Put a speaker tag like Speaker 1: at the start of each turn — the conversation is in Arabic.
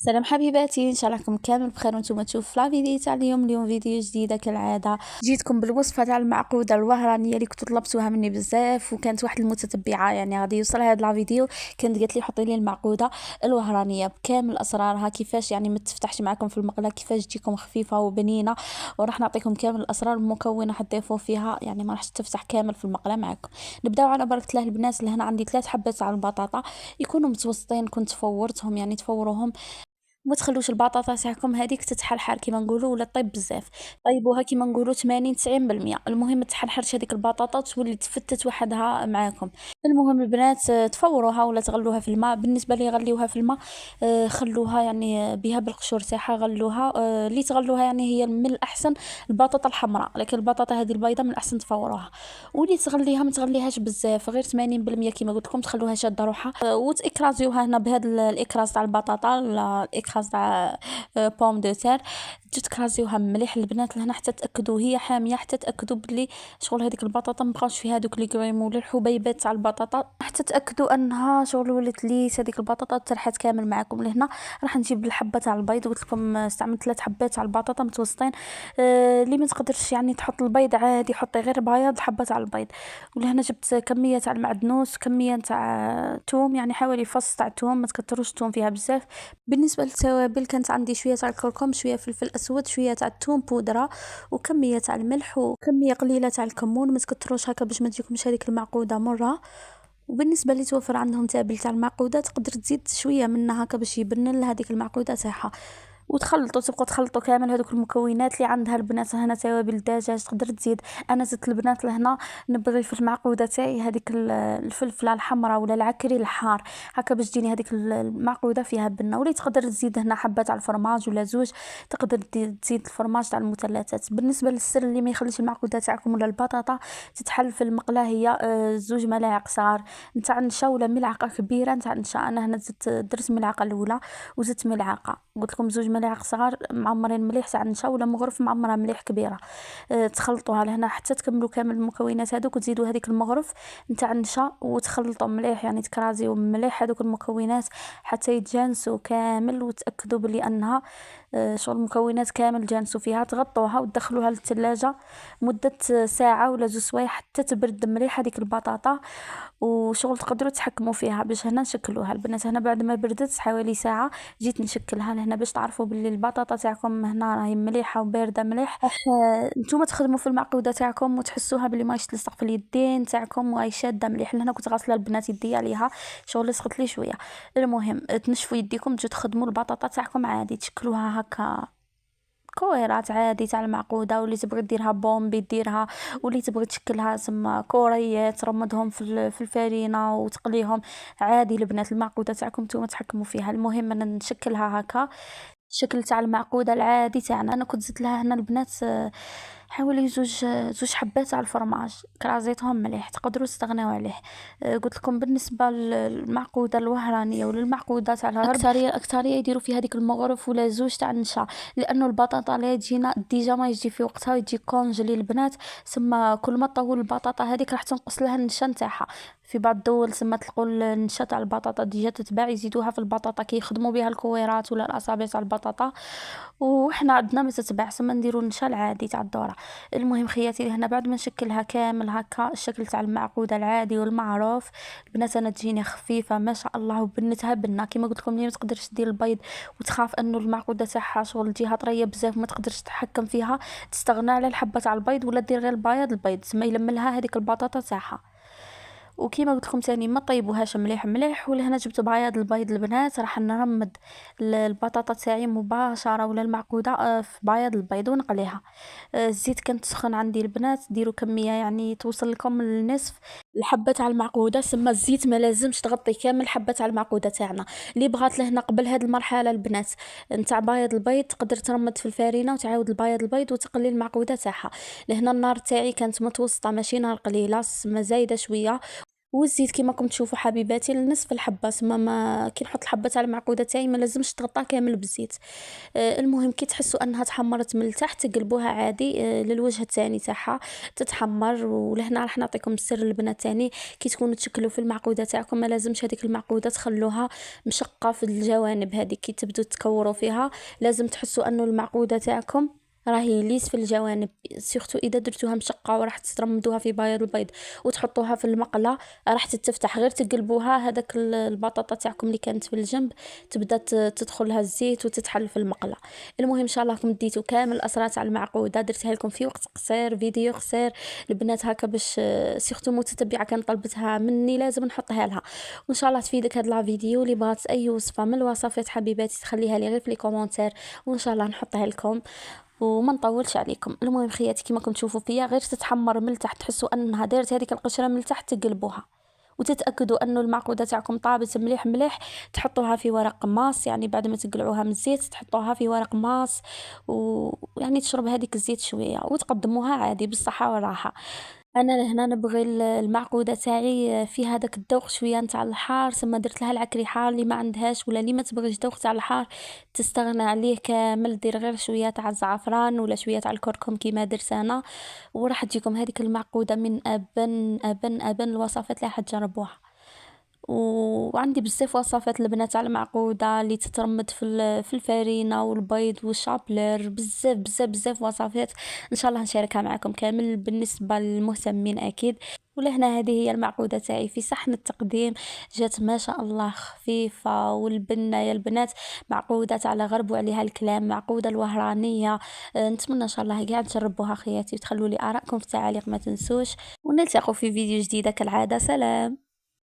Speaker 1: سلام حبيباتي، ان شاء الله راكم كامل بخير وانتم تشوفوا في لا فيديو تاع اليوم فيديو جديده كالعاده. جيتكم بالوصفه تاع المعقوده الوهرانيه اللي كنتو طلبتوها مني بزاف، وكانت واحد المتتبعه يعني غادي يوصل هذا لا فيديو كانت قالت لي حطي لي المعقوده الوهرانيه بكامل اسرارها، كيفاش يعني ما تفتحش معكم في المقله، كيفاش تجيكم خفيفه وبنينه، وراح نعطيكم كامل الاسرار المكونات حتضيفوا فيها، يعني ما راحش تفتح كامل في المقله معكم. نبداو على بركه الله البنات. لهنا عندي 3 حبات على البطاطا يكونوا متوسطين، كنت فورتهم يعني تفوروهم، ما تخلوش البطاطا تاعكم هذيك تتحرحر كيما نقولوا ولا طيب بزاف، طيبوها كيما نقولوا 80 90%. المهم ما تحرحرش هذيك البطاطا تولي تفتت وحدها معاكم. المهم البنات تفوروها ولا تغلوها في الماء. بالنسبه لي غليوها في الماء، خلوها يعني بها بالقشور تاعها، غلوها اللي تغلوها يعني هي من الاحسن البطاطا الحمراء، لكن البطاطا هذه البيضاء من الاحسن تفوروها. واللي تغليها ما تغليهاش بزاف، غير 80% كيما قلت لكم، تخلوها شاده روحها وتاكرازيوها هنا بهذا الاكراز تاع البطاطا، الاكراز تاع بوم دو تير. تجي تكرازيوها مليح البنات لهنا حتى تاكدوا هي حاميه، حتى تاكدوا بلي شغل هذيك البطاطا مبقاوش فيها دوك لي كريم ولا الحبيبات تاع البطاطا، حتى تاكدوا انها شغل ولات ليس هذيك البطاطا ترحت كامل معكم. لهنا راح نجيب الحبه تاع البيض، قلت لكم استعملت 3 حبات تاع البطاطا متوسطين. اللي ما تقدرش يعني تحط البيض عادي، حطي غير بياض حبه تاع البيض. ولهنا جبت كميه تاع المعدنوس، كميه تاع توم، يعني حوالي فص تاع توم، ما تكثروش التوم فيها بزاف. بالنسبه للتوابل كانت عندي شويه تاع الكركم، شويه فلفل اسود، شويه تاع الثوم بودره، وكميه تاع الملح، وكميه قليله تاع الكمون، ما تكثروش هكا باش ما تجيكمش هذيك المعقوده مره. وبالنسبه اللي توفر عندهم تابل تاع المعقوده تقدر تزيد شويه منها هكا باش يبنن لهذيك المعقوده تاعها. وتخلطوا، تبقوا تخلطوا كامل هذوك المكونات اللي عندها البنات. هنا توابل الدجاج تقدر تزيد، انا زدت البنات لهنا نبغي في المعقوده تاعي هذيك الفلفله الحمراء ولا العكري الحار، هكا باش تجيني هذيك المعقوده فيها بنه. ولا تقدر تزيد هنا حبه تاع الفرماج ولا زوج، تقدر تزيد الفرماج تاع المثلثات. بالنسبه للسر اللي ما يخليش المعقوده تاعكم ولا البطاطا تتحل في المقله هي 2 ملاعق صغار نتاع نشا ولا ملعقه كبيره نتاع نشا. انا هنا زدت درت ملعقه الاولى وزدت ملعقه، قلت لكم 2 ملاعق صغار معمرين مليح تاع نشا ولا مغرف معمره مليح كبيره. تخلطوها لهنا حتى تكملوا كامل المكونات هذوك، وتزيدوا هذيك المغرف نتاع النشا وتخلطوا مليح، يعني تكرازيو مليح هذوك المكونات حتى يتجانسوا كامل، وتاكدوا بلي انها شغل المكونات كامل جانسوا فيها. تغطوها وتدخلوها للثلاجه مده ساعه ولا 2 سوايع حتى تبرد مليح هذيك البطاطا، وشغل تقدروا تحكموا فيها باش هنا نشكلوها. البنات هنا بعد ما بردت حوالي ساعه جيت نشكلها لهنا باش تعرفوا باللي البطاطا تاعكم هنا راهي مليحه وبارده مليح. نتوما تخدموا في المعقوده تاعكم وتحسوها بلي ماهيش تلصق في اليدين تاعكم وهي شاده مليح. لهنا كنت غاسله البنات يدي عليها شغل لصقت لي شويه. المهم تنشفوا يديكم، تجوا تخدموا البطاطا تاعكم عادي، تشكلوها هكا كويرات عادي تاع المعقوده، واللي تبغي ديرها بومبي ديرها، واللي تبغي تشكلها سما كوريات ترمضهم في الفرينه وتقليهم عادي. البنات المعقوده تاعكم نتوما تحكموا فيها. المهم انا نشكلها هكا الشكل تاع المعقوده العادي تاعنا. انا كنت زدت لها هنا البنات حوالي زوج حبات تاع الفرماج، كرازيتهم مليح، تقدروا تستغناو عليه. قلت لكم بالنسبه للمعقوده الوهرانيه وللمعقوده تاع الغرب، اكثريه يديروا فيها هذيك المغرف ولا زوج تاع النشا، لانه البطاطا لا تجينا ديجا ما يجي في وقتها ويجي كونجلي البنات. سما كل ما طول البطاطا هذيك راح تنقص لها النشا نتاعها. في بعض الدول سما تلقوا النشا تاع البطاطا ديجا تتباع يزيدوها في البطاطا كي يخدموا بها الكويرات ولا الاصابع تاع البطاطا، وحنا عندنا ما تتباع سما نديروا النشا العادي تاع الذره. المهم خياتي هنا بعد ما نشكلها كامل هكا الشكل تاع المعقوده العادي والمعروف، البنات انا تجيني خفيفه ما شاء الله وبنتها بنه. كيما قلت لكم اللي ما تقدرش دير البيض وتخاف انه المعقوده تاعها شغل جهه طريه بزاف ما تقدرش تتحكم فيها، تستغنى على الحبه تاع البيض ولا دير غير البيض تسمى يلملها هذيك البطاطا تاعها. وكيما قلت لكم ثاني ما طيبوهاش مليح مليح. ولهنا جبت بياض البيض البنات، راح نرمد البطاطا تاعي مباشره ولا المعقوده في بياض البيض ونقليها. الزيت كانت سخن عندي البنات، ديروا كميه يعني توصل لكم النصف الحبه تاع المعقوده. سما الزيت ما لازمش تغطي كامل الحبه تاع المعقوده تاعنا. اللي بغات لهنا قبل هذه المرحله البنات نتاع بياض البيض تقدر ترمد في الفارينه وتعاود البياض البيض وتقلي المعقوده تاعها. لهنا النار تاعي كانت متوسطه ماشي نار قليله، سما زايده شويه، والزيت كيما راكم تشوفوا حبيباتي لنصف الحبه، تما ما كي نحط الحبه تاع المعقوده تاعي ما لازمش تغطى كامل بالزيت. المهم كي تحسوا انها تحمرت من التحت تقلبوها عادي للوجه الثاني تاعها تتحمر. ولهنا راح نعطيكم السر البنات تاني، كي تكونوا تشكلوا في المعقوده تاعكم ما لازمش هذيك المعقوده تخلوها مشقه في الجوانب، هذه كي تبدو تكوروا فيها لازم تحسوا انه المعقوده تاعكم راهي ليس في الجوانب. سورتو اذا درتوها مشقه وراح ترمدوها في باير البيض وتحطوها في المقله راح تتفتح، غير تقلبوها هذاك البطاطا تاعكم اللي كانت في الجنب تبدا تدخلها الزيت وتتحل في المقله. المهم ان شاء الله راكم ديتو كامل الاسرار تاع المعقوده، درتها لكم في وقت قصير، فيديو قصير البنات هكا باش سورتو متتبعه كان طلبتها مني لازم نحطها لها. وان شاء الله تفيدك هاد لا فيديو. اللي بغات اي وصفه من الوصفات حبيباتي تخليها لي غير في لي كومونتير وان شاء الله نحطها لكم وما نطولش عليكم. المهم خياتي كيما راكم تشوفوا فيا غير تتحمر من التحت تحسوا انها دارت هذيك القشره من التحت تقلبوها وتتاكدوا انه المعقوده تاعكم طابت مليح مليح. تحطوها في ورق ماس، يعني بعد ما تقلعوها من الزيت تحطوها في ورق ماس ويعني تشرب هذيك الزيت شويه وتقدموها عادي بالصحه والراحه. انا لهنا نبغي المعقوده تاعي في هذاك الذوق شويه نتاع الحار، ثم درت لها العكري حار اللي ما عندهاش ولا اللي ما تبغيش ذوق تاع الحار تستغنى عليه كامل، دير غير شويه تاع الزعفران ولا شويه تاع الكركم كيما درت انا وراح تجيكم هذيك المعقوده من ابن ابن ابن الوصفات اللي حتجربوها. وعندي بزاف وصفات البنات على المعقوده اللي تترمد في الفارينه والبيض والشابلر، بزاف بزاف بزاف وصفات ان شاء الله نشاركها معكم كامل بالنسبه للمهتمين اكيد. ولهنا هذه هي المعقوده تاعي في صحن التقديم، جات ما شاء الله خفيفه والبنه يا البنات معقوده على غرب وعليها الكلام، معقوده الوهرانيه. نتمنى ان شاء الله كاع تجربوها خياتي وتخلوا لي ارائكم في التعاليق ما تنسوش، ونلتقوا في فيديو جديد كالعاده. سلام.